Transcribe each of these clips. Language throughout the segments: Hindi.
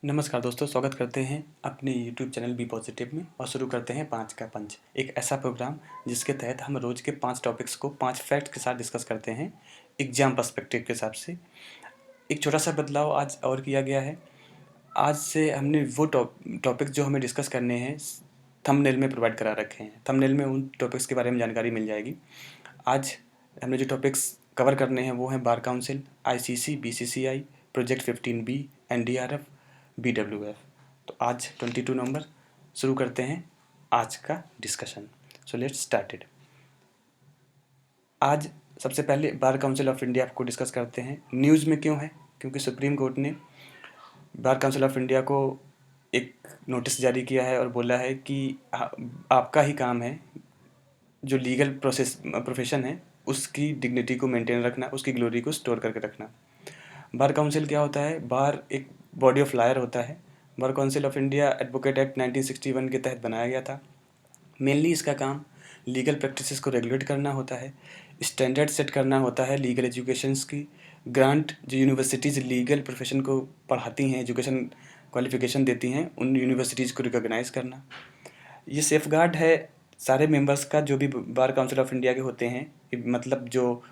नमस्कार दोस्तों, स्वागत करते हैं अपने यूट्यूब चैनल बी पॉजिटिव में और शुरू करते हैं 5 का पंच, एक ऐसा प्रोग्राम जिसके तहत हम रोज़ के 5 टॉपिक्स को 5 फैक्ट के साथ डिस्कस करते हैं एग्जाम पर्सपेक्टिव के हिसाब से। एक छोटा सा बदलाव आज और किया गया है। आज से हमने वो टॉपिक्स जो हमें डिस्कस करने हैं थंबनेल में प्रोवाइड करा रखे हैं। थंबनेल में उन टॉपिक्स के बारे में जानकारी मिल जाएगी। आज हमने जो टॉपिक्स कवर करने हैं वो हैं bar council, ICC, BCCI, project 15B, NDRF, BWF। तो आज 22 नवंबर शुरू करते हैं आज का डिस्कशन। So let's started. आज सबसे पहले बार काउंसिल ऑफ इंडिया को डिस्कस करते हैं। न्यूज़ में क्यों है? क्योंकि सुप्रीम कोर्ट ने बार काउंसिल ऑफ इंडिया को एक नोटिस जारी किया है और बोला है कि आपका ही काम है, जो लीगल प्रोफेशन है उसकी डिग्निटी को मेंटेन रखना, उसकी ग्लोरी को स्टोर करके रखना। बार काउंसिल क्या होता है? बार एक बॉडी ऑफ लॉयर होता है। Bar council of India advocate act 1961 के तहत बनाया गया था। मेनली इसका काम लीगल प्रैक्टिसेस को रेगुलेट करना होता है, स्टैंडर्ड सेट करना होता है लीगल एजुकेशंस की, ग्रांट जो यूनिवर्सिटीज़ लीगल प्रोफेशन को पढ़ाती हैं, एजुकेशन क्वालिफिकेशन देती हैं, उन यूनिवर्सिटीज़ को रिकॉग्नाइज़ करना। ये सेफगार्ड है सारे मेंबर्स का, जो भी बार काउंसिल ऑफ इंडिया के होते हैं, मतलब जो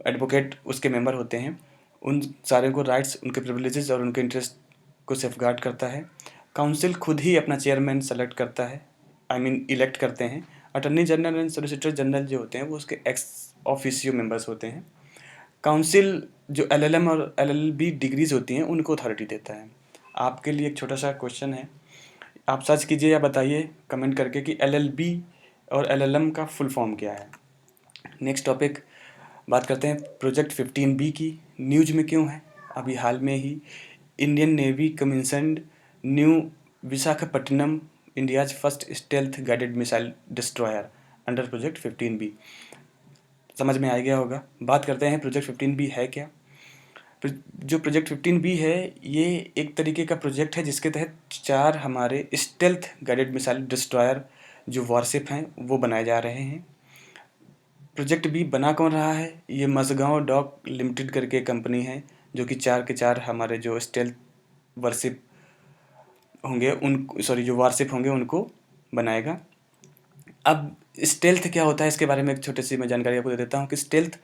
एडवोकेट उसके मेंबर होते हैं, उन सारे को राइट्स, उनके प्रिविलेजेस और उनके इंटरेस्ट को सेफगार्ड करता है। काउंसिल खुद ही अपना चेयरमैन सेलेक्ट करता है, इलेक्ट करते हैं। Attorney general and solicitor general जो होते हैं वो उसके एक्स ऑफिशियो मेंबर्स होते हैं। काउंसिल जो LLM और LLB डिग्रीज होती हैं उनको अथॉरिटी देता है। आपके लिए एक छोटा सा क्वेश्चन है, आप सर्च कीजिए या बताइए कमेंट करके कि LLB और LLM का फुल फॉर्म क्या है। नेक्स्ट टॉपिक बात करते हैं प्रोजेक्ट 15B की। न्यूज़ में क्यों है? अभी हाल में ही Indian navy commissioned new Visakhapatnam India's first stealth guided missile destroyer under project 15B। समझ में आ गया होगा। बात करते हैं प्रोजेक्ट 15B है क्या। जो प्रोजेक्ट 15B है ये एक तरीके का प्रोजेक्ट है जिसके तहत 4 हमारे स्टेल्थ गाइडेड मिसाइल डिस्ट्रॉयर जो वॉरशिप हैं वो बनाए जा रहे हैं। प्रोजेक्ट बी बना कौन रहा है? ये मझगांव डॉक लिमिटेड करके कंपनी है जो कि 4 के 4 हमारे जो स्टेल्थ वॉरशिप होंगे जो वॉरशिप होंगे उनको बनाएगा। अब स्टेल्थ क्या होता है इसके बारे में एक छोटी सी मैं जानकारी आपको दे देता हूँ कि स्टेल्थ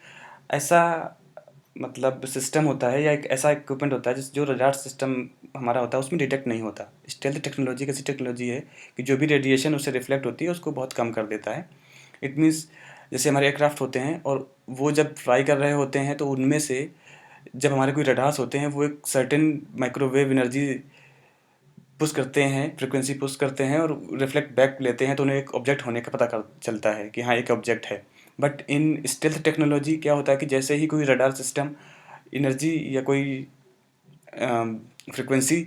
ऐसा मतलब सिस्टम होता है या एक ऐसा इक्विपमेंट होता है जो रडार सिस्टम हमारा होता है उसमें डिटेक्ट नहीं होता। स्टेल्थ टेक्नोलॉजी कैसी टेक्नोलॉजी है कि जो भी रेडिएशन उससे रिफ्लेक्ट होती है उसको बहुत कम कर देता है। इट मीन्स जैसे हमारे एयरक्राफ्ट होते हैं और वो जब फ्लाई कर रहे होते हैं तो उनमें से जब हमारे कोई रडार्स होते हैं वो एक सर्टेन माइक्रोवेव एनर्जी पुश करते हैं, फ्रिक्वेंसी पुश करते हैं और रिफ्लेक्ट बैक लेते हैं, तो उन्हें एक ऑब्जेक्ट होने का पता कर चलता है कि हाँ एक ऑब्जेक्ट है। बट इन स्टेल्थ टेक्नोलॉजी क्या होता है कि जैसे ही कोई रडार सिस्टम एनर्जी या कोई फ्रिक्वेंसी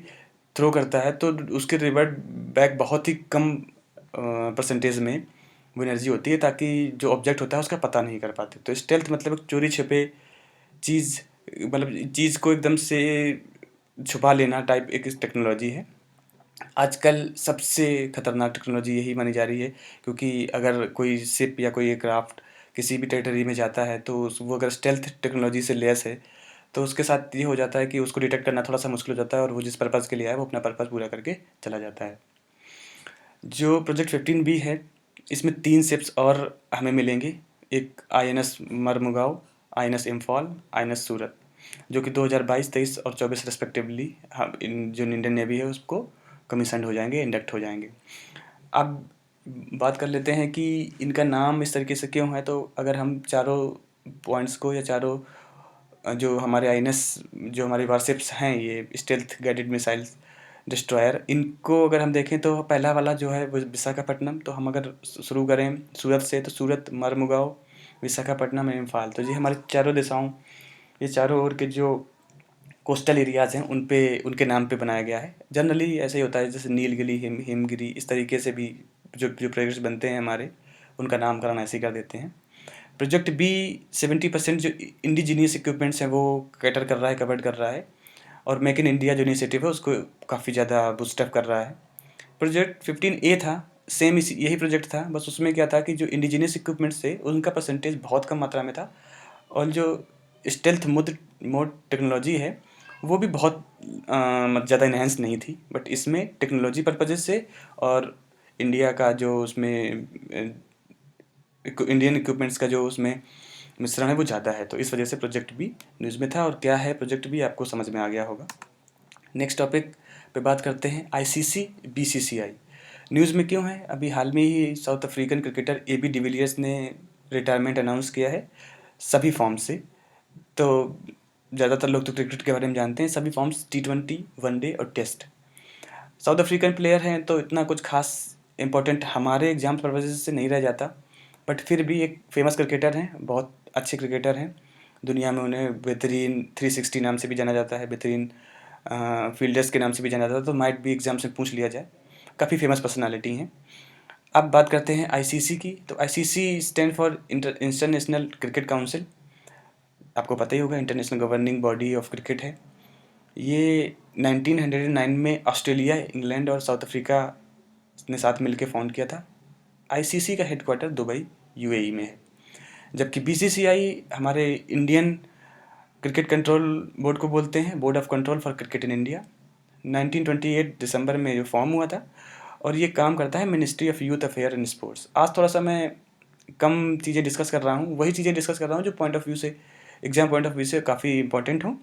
थ्रो करता है तो उसके रिवर्ट बैक बहुत ही कम परसेंटेज में वो एनर्जी होती है ताकि जो ऑब्जेक्ट होता है उसका पता नहीं कर पाते। तो स्टेल्थ मतलब एक चोरी छिपे चीज़, मतलब चीज़ को एकदम से छुपा लेना टाइप एक टेक्नोलॉजी है। आजकल सबसे खतरनाक टेक्नोलॉजी यही मानी जा रही है क्योंकि अगर कोई शिप या कोई एयरक्राफ्ट किसी भी टेरिटरी में जाता है तो वो अगर स्टेल्थ टेक्नोलॉजी से लैस है तो उसके साथ ये हो जाता है कि उसको डिटेक्ट करना थोड़ा सा मुश्किल हो जाता है और वो जिस पर्पज़ के लिए आया वो अपना पर्पज़ पूरा करके चला जाता है। जो प्रोजेक्ट 15B है इसमें 3 शिप्स और हमें मिलेंगे। एक INS मरमुगाओ, INS इम्फॉल, INS सूरत, जो कि 2022, 23 और 24 रेस्पेक्टिवली हम जो इंडियन नेवी है उसको कमीशन्ड हो जाएंगे, इंडक्ट हो जाएंगे। अब बात कर लेते हैं कि इनका नाम इस तरीके से क्यों है। तो अगर हम चारों पॉइंट्स को या चारों जो हमारे INS जो हमारी वारशिप्स हैं ये स्टेल्थ गाइडेड मिसाइल्स डिस्ट्रॉयर, इनको अगर हम देखें तो पहला वाला जो है वो विशाखापट्टनम। तो हम अगर शुरू करें सूरत से तो सूरत, मरमुगाओ, विशाखापट्टनम, इम्फाल, तो ये हमारे चारों दिशाओं, ये चारों ओर के जो कोस्टल एरियाज़ हैं उन पे उनके नाम पे बनाया गया है। जनरली ऐसे ही होता है जैसे नीलगिरी, हिमगिरी, इस तरीके से भी जो जो प्रोजेक्ट्स बनते हैं हमारे उनका नामकरण ऐसे ही कर देते हैं। प्रोजेक्ट बी 70% जो इंडिजीनियस इक्विपमेंट्स हैं वो कैटर कर रहा है, कवर कर रहा है और मेक इन इंडिया जो इनिशिएटिव है उसको काफ़ी ज़्यादा बूस्टअप कर रहा है। प्रोजेक्ट 15A था, सेम इसी यही प्रोजेक्ट था, बस उसमें क्या था कि जो इंडिजीनियस इक्विपमेंट्स थे उनका परसेंटेज बहुत कम मात्रा में था और जो स्टेल्थ मोड टेक्नोलॉजी है वो भी बहुत ज़्यादा इन्हेंस नहीं थी, बट इसमें टेक्नोलॉजी पर्पजेज़ से और इंडिया का जो उसमें इंडियन इक्विपमेंट्स का जो उसमें मिश्रण है वो ज़्यादा है, तो इस वजह से प्रोजेक्ट भी न्यूज़ में था और क्या है प्रोजेक्ट भी आपको समझ में आ गया होगा। नेक्स्ट टॉपिक पे बात करते हैं आईसीसी बीसीसीआई। न्यूज़ में क्यों है? अभी हाल में ही south African cricketer AB de Villiers ने रिटायरमेंट अनाउंस किया है सभी फॉर्म से। तो ज़्यादातर लोग तो क्रिकेट के बारे में जानते हैं, सभी फॉर्म्स T20, वनडे और टेस्ट। साउथ अफ्रीकन प्लेयर हैं तो इतना कुछ खास इंपॉर्टेंट हमारे एग्जाम पर्पजेज से नहीं रह जाता, बट फिर भी एक फेमस क्रिकेटर हैं, बहुत अच्छे क्रिकेटर हैं। दुनिया में उन्हें बेहतरीन 360 नाम से भी जाना जाता है, बेहतरीन फील्डर्स के नाम से भी जाना जाता है, तो माइट भी एग्जाम से पूछ लिया जाए। काफ़ी फेमस पर्सनालिटी हैं। अब बात करते हैं आईसीसी की। तो ICC stand for international cricket council. आपको पता ही होगा, international governing body of cricket है। ये 1909 में ऑस्ट्रेलिया, इंग्लैंड और साउथ अफ्रीका ने साथ मिलकर फाउंड किया था। आईसीसी का हेडक्वार्टर दुबई, यूएई में है। जबकि बीसीसीआई हमारे इंडियन क्रिकेट कंट्रोल बोर्ड को बोलते हैं, board of control for cricket in India. 1928 दिसंबर में जो फॉर्म हुआ था और ये काम करता है ministry of youth affair and sports. आज थोड़ा सा मैं कम चीज़ें डिस्कस कर रहा हूँ, वही चीज़ें डिस्कस कर रहा हूँ जो पॉइंट ऑफ व्यू से, एग्जाम पॉइंट ऑफ व्यू से काफ़ी इंपॉर्टेंट हो।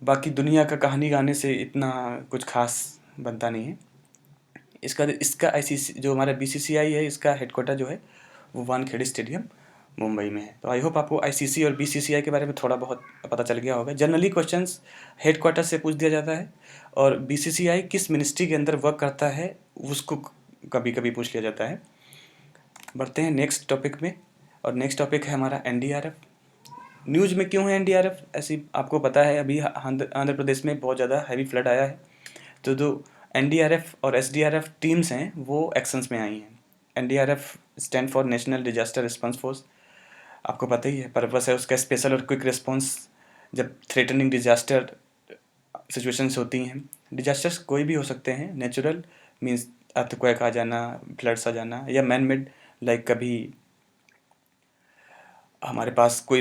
बाकी दुनिया का कहानी गाने से इतना कुछ खास बनता नहीं है। इसका इसका आईसीसी जो हमारा बीसीसीआई है, इसका हेडक्वार्टर जो है वो वानखेड़े स्टेडियम, मुंबई में है। तो आई होप आपको आईसीसी और बीसीसीआई के बारे में थोड़ा बहुत पता चल गया होगा। जनरली क्वेश्चंस हेडक्वार्टर से पूछ दिया जाता है और बीसीसीआई किस मिनिस्ट्री के अंदर वर्क करता है उसको कभी कभी पूछ लिया जाता है। बढ़ते हैं नेक्स्ट टॉपिक में, और नेक्स्ट टॉपिक है हमारा एनडीआरएफ। न्यूज़ में क्यों है एनडीआरएफ? ऐसी आपको पता है अभी आंध्र प्रदेश में बहुत ज़्यादा हैवी फ्लड आया है, तो जो एनडीआरएफ और एसडीआरएफ टीम्स हैं वो एक्शंस में आई हैं। NDRF stand for national disaster response force. आपको पता ही है, पर्पस है उसका स्पेशल और क्विक रिस्पांस जब थ्रेटनिंग डिजास्टर सिचुएशंस होती हैं। डिजास्टर्स कोई भी हो सकते हैं, नेचुरल मीन्स अर्थक्वेक आ जाना, फ्लड्स आ जाना, या मैन मेड लाइक कभी हमारे पास कोई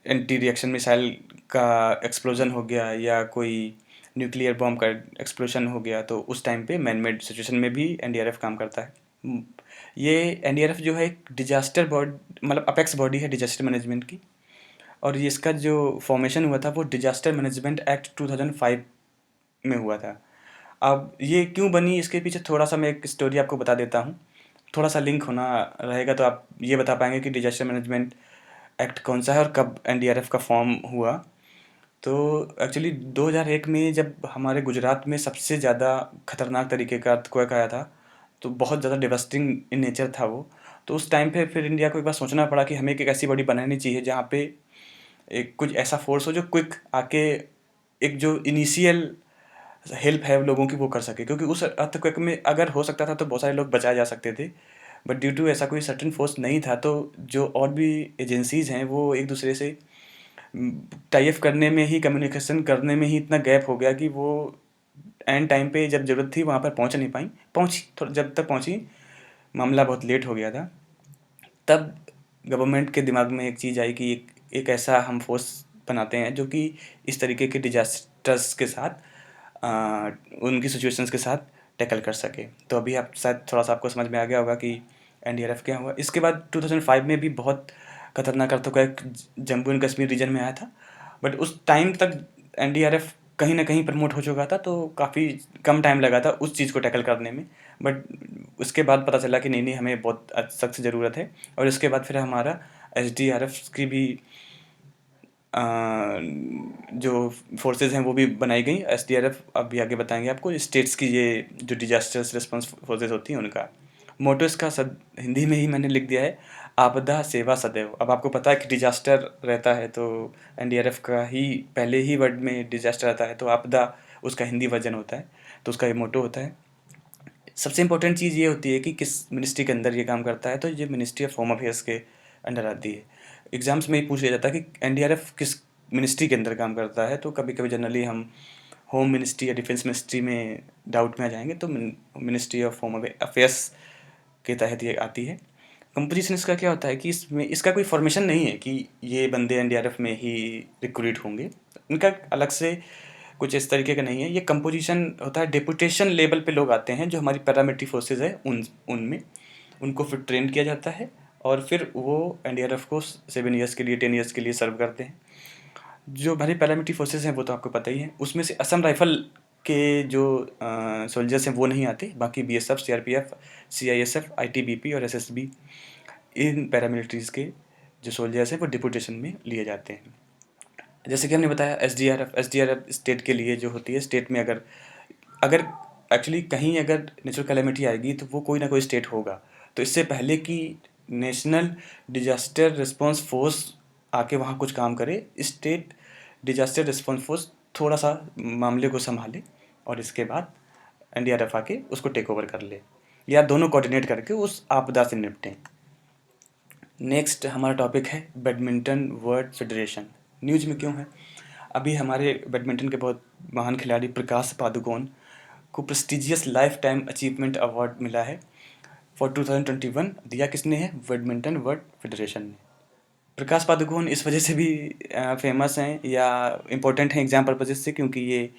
एंटी रिएक्शन मिसाइल का एक्सप्लोजन हो गया या कोई न्यूक्लियर बॉम्ब का एक्सप्लोजन हो गया, तो उस टाइम पे मैन मेड सिचुएशन में भी एनडीआरएफ काम करता है। ये एनडीआरएफ जो है एक डिजास्टर बॉडी, मतलब अपेक्स बॉडी है डिजास्टर मैनेजमेंट की, और ये इसका जो फॉर्मेशन हुआ था वो डिजास्टर मैनेजमेंट एक्ट 2005 में हुआ था। अब ये क्यों बनी, इसके पीछे थोड़ा सा मैं एक स्टोरी आपको बता देता हूँ। थोड़ा सा लिंक होना रहेगा तो आप ये बता पाएंगे कि डिजास्टर मैनेजमेंट एक्ट कौन सा है और कब एनडीआरएफ का फॉर्म हुआ। तो एक्चुअली 2001 में जब हमारे गुजरात में सबसे ज़्यादा खतरनाक तरीके का अर्थक्वेक आया था, तो बहुत ज़्यादा डिवास्टिंग इन नेचर था वो। तो उस टाइम पे फिर इंडिया को एक बार सोचना पड़ा कि हमें एक ऐसी बॉडी बनानी चाहिए जहाँ पे एक कुछ ऐसा फोर्स हो जो क्विक आके एक जो इनिशियल हेल्प है लोगों की वो कर सके, क्योंकि उस अर्थक्वेक में अगर हो सकता था तो बहुत सारे लोग बचाए जा सकते थे, बट ड्यू टू ऐसा कोई सर्टेन फोर्स नहीं था, तो जो और भी एजेंसीज़ हैं वो एक दूसरे से टाई अप करने में ही, कम्युनिकेशन करने में ही इतना गैप हो गया कि वो एंड टाइम पे जब ज़रूरत थी वहाँ पर पहुँच नहीं पाई। पहुँची, थोड़ा जब तक पहुँची मामला बहुत लेट हो गया था। तब गवर्नमेंट के दिमाग में एक चीज़ आई कि एक ऐसा हम फोर्स बनाते हैं जो कि इस तरीके के डिजास्टर्स के साथ उनकी सिचुएशंस के साथ टैकल कर सके। तो अभी आप शायद थोड़ा सा आपको समझ में आ गया होगा कि एनडीआरएफ क्या हुआ। इसके बाद 2005 में भी बहुत खतरनाक earthquake Jammu and Kashmir region में आया था, बट उस टाइम तक एनडीआरएफ कहीं ना कहीं प्रमोट हो चुका था, तो काफ़ी कम टाइम लगा था उस चीज़ को टैकल करने में। बट उसके बाद पता चला कि नहीं नहीं, हमें बहुत सख्त ज़रूरत है, और इसके बाद फिर हमारा एसडीआरएफ की भी जो फोर्सेस हैं वो भी बनाई गई। एसडीआरएफ अभी आगे बताएंगे आपको। स्टेट्स की ये जो डिजास्टर्स रिस्पांस फोर्सेस होती हैं उनका मोटो इसका सब हिंदी में ही मैंने लिख दिया है, आपदा सेवा सदैव। अब आपको पता है कि डिजास्टर रहता है तो एनडीआरएफ का ही पहले ही वर्ड में डिजास्टर आता है, तो आपदा उसका हिंदी वर्जन होता है, तो उसका ये मोटो होता है। सबसे इम्पोर्टेंट चीज़ ये होती है कि किस मिनिस्ट्री के अंदर ये काम करता है, तो ये मिनिस्ट्री ऑफ होम अफेयर्स के अंडर आती है। एग्ज़ाम्स में ही पूछ लिया जाता है कि एनडीआरएफ किस मिनिस्ट्री के अंदर काम करता है, तो कभी कभी जनरली हम होम मिनिस्ट्री या डिफेंस मिनिस्ट्री में डाउट में आ जाएंगे, तो मिनिस्ट्री ऑफ होम अफेयर्स के तहत ये आती है। कंपोजिशन इसका क्या होता है कि इसमें इसका कोई फॉर्मेशन नहीं है कि ये बंदे एनडीआरएफ में ही रिक्रूट होंगे। इनका अलग से कुछ इस तरीके का नहीं है। ये कंपोजिशन होता है, डेपुटेशन लेवल पे लोग आते हैं जो हमारी पैरामिलिट्री फोर्सेज है उनमें, उनको फिर ट्रेन किया जाता है और फिर वो एनडीआरएफ को 7 ईयर्स के लिए 10 ईयर्स के लिए सर्व करते हैं। जो हमारी पैरामिलिट्री फोर्सेज हैं वो तो आपको पता ही है, उसमें से असम राइफल के जो सोल्जर्स हैं वो नहीं आते, बाकी बीएसएफ, सीआरपीएफ, सीआईएसएफ, आईटीबीपी और एसएसबी, इन पैरामिलिट्रीज़ के जो सोल्जर्स हैं वो डिपुटेशन में लिए जाते हैं। जैसे कि हमने बताया एसडीआरएफ स्टेट के लिए जो होती है, स्टेट में अगर अगर एक्चुअली कहीं अगर नेचुरल कैलेमिटी आएगी तो वो कोई ना कोई स्टेट होगा, तो इससे पहले कि नेशनल डिजास्टर रिस्पांस फोर्स आके वहाँ कुछ काम करे, स्टेट डिजास्टर रिस्पांस फोर्स थोड़ा सा मामले को संभाले और इसके बाद एनडीआरएफ आके उसको टेक ओवर कर ले, या दोनों कोऑर्डिनेट करके उस आपदा से निपटें। नेक्स्ट हमारा टॉपिक है बैडमिंटन वर्ल्ड फेडरेशन। न्यूज़ में क्यों है? अभी हमारे बैडमिंटन के बहुत महान खिलाड़ी प्रकाश पादुकोण को prestigious life time achievement award मिला है फॉर 2021। दिया किसने है? बैडमिंटन वर्ल्ड फेडरेशन ने। प्रकाश पादुकोण इस वजह से भी फेमस हैं या इम्पोर्टेंट हैं एग्जाम पर्पजेज से, क्योंकि ये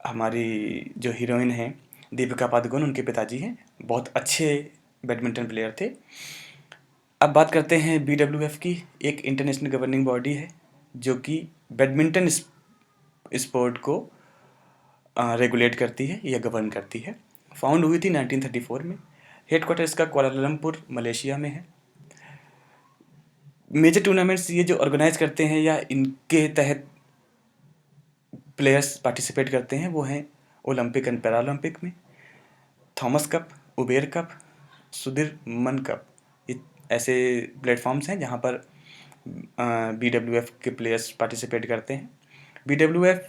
हमारी जो हीरोइन हैं दीपिका पादुकोण, उनके पिताजी हैं, बहुत अच्छे बैडमिंटन प्लेयर थे। अब बात करते हैं BWF की। एक इंटरनेशनल गवर्निंग बॉडी है जो कि बैडमिंटन स्पोर्ट को रेगुलेट करती है या गवर्न करती है। फाउंड हुई थी 1934 में। हेडक्वार्टर इसका कुआलालंपुर मलेशिया में है। मेजर टूर्नामेंट्स ये जो ऑर्गेनाइज करते हैं या इनके तहत प्लेयर्स पार्टिसिपेट करते हैं वो हैं ओलंपिक एंड पैरालंपिक में, Thomas cup, Uber cup, Sudirman cup. ये ऐसे प्लेटफॉर्म्स हैं जहाँ पर BWF के प्लेयर्स पार्टिसिपेट करते हैं। BWF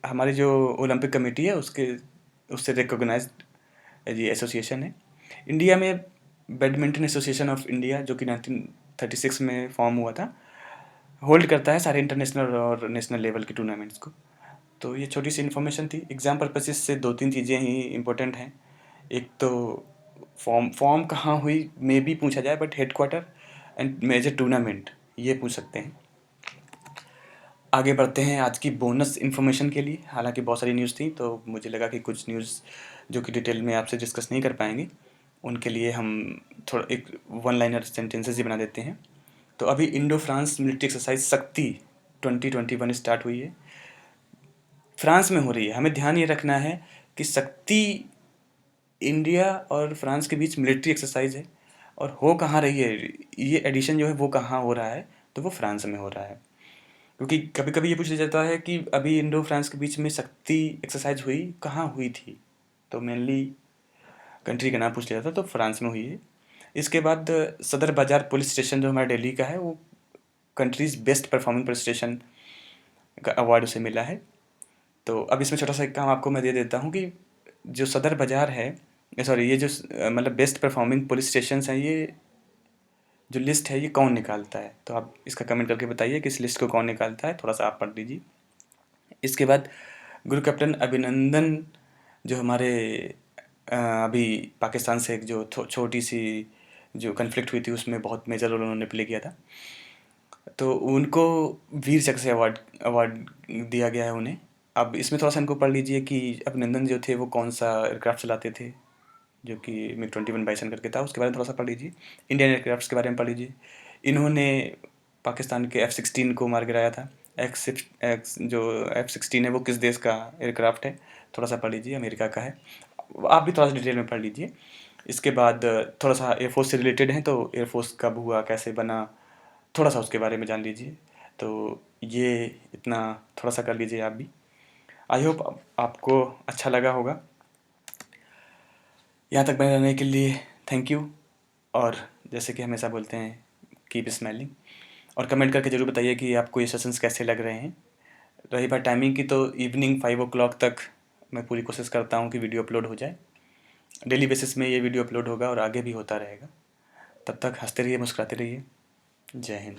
हमारी जो ओलंपिक कमेटी है उससे रिकॉग्नाइज्ड ये एसोसिएशन है। इंडिया में बैडमिंटन एसोसिएशन ऑफ इंडिया जो कि 1936 में फॉर्म हुआ था, होल्ड करता है सारे इंटरनेशनल और नेशनल लेवल के टूर्नामेंट्स को। तो ये छोटी सी इन्फॉर्मेशन थी। एग्जाम पर्पसेस से 2-3 चीज़ें ही इम्पोर्टेंट हैं। एक तो फॉर्म कहाँ हुई मे भी पूछा जाए, but headquarter and major tournament ये पूछ सकते हैं। आगे बढ़ते हैं आज की बोनस इन्फॉर्मेशन के लिए। हालांकि बहुत सारी न्यूज़ थी तो मुझे लगा कि कुछ न्यूज़ जो कि डिटेल में आपसे डिस्कस नहीं कर पाएंगे, उनके लिए हम थोड़ा एक 1 लाइनर सेंटेंसेस ही बना देते हैं। तो अभी इंडो फ्रांस मिलिट्री एक्सरसाइज शक्ति 2021 स्टार्ट हुई है, फ्रांस में हो रही है। हमें ध्यान ये रखना है कि शक्ति इंडिया और फ्रांस के बीच मिलिट्री एक्सरसाइज है, और हो कहाँ रही है, ये एडिशन जो है वो कहाँ हो रहा है, तो वो फ्रांस में हो रहा है। क्योंकि कभी कभी ये पूछ लिया जाता है कि अभी इंडो फ्रांस के बीच में शक्ति एक्सरसाइज हुई कहाँ हुई थी, तो मेनली कंट्री का नाम पूछ लिया जाता है, तो फ्रांस में हुई है। इसके बाद सदर बाज़ार पुलिस स्टेशन जो हमारा दिल्ली का है वो countries best performing police station का अवार्ड उसे मिला है। तो अब इसमें छोटा सा एक काम आपको मैं दे देता हूँ कि जो सदर बाज़ार है, सॉरी, ये जो मतलब बेस्ट परफॉर्मिंग पुलिस स्टेशंस हैं, ये जो लिस्ट है ये कौन निकालता है, तो आप इसका कमेंट करके बताइए कि इस लिस्ट को कौन निकालता है, थोड़ा सा आप पढ़ लीजिए। इसके बाद ग्रुप कैप्टन अभिनंदन जो हमारे अभी पाकिस्तान से एक जो छोटी सी जो कन्फ्लिक्ट हुई थी उसमें बहुत मेजर रोल उन्होंने प्ले किया था, तो उनको वीर चक्र से अवार्ड अवार्ड दिया गया है उन्हें। अब इसमें थोड़ा सा इनको पढ़ लीजिए कि अभिनंदन जो थे वो कौन सा एयरक्राफ्ट चलाते थे, जो कि MiG-21 बाइसन करके था, उसके बारे में थोड़ा सा पढ़ लीजिए। इंडियन एयरक्राफ्ट के बारे में पढ़ लीजिए। इन्होंने पाकिस्तान के F-16 को मार गिराया था। जो F-16 है वो किस देश का एयरक्राफ्ट है, थोड़ा सा पढ़ लीजिए, अमेरिका का है। आप भी थोड़ा सा डिटेल में पढ़ लीजिए। इसके बाद थोड़ा सा एयरफोर्स से रिलेटेड है, तो एयरफोर्स कब हुआ, कैसे बना, थोड़ा सा उसके बारे में जान लीजिए। तो ये इतना थोड़ा सा कर लीजिए आप भी। आई होप आपको अच्छा लगा होगा। यहाँ तक बने रहने के लिए थैंक यू, और जैसे कि हमेशा बोलते हैं कीप स्माइलिंग, और कमेंट करके ज़रूर बताइए कि आपको ये सेशंस कैसे लग रहे हैं। रही बात टाइमिंग की, तो इवनिंग 5 o'clock तक मैं पूरी कोशिश करता हूँ कि वीडियो अपलोड हो जाए। डेली बेसिस में ये वीडियो अपलोड होगा और आगे भी होता रहेगा। तब तक हंसते रहिए, मुस्कुराते रहिए। जय हिंद।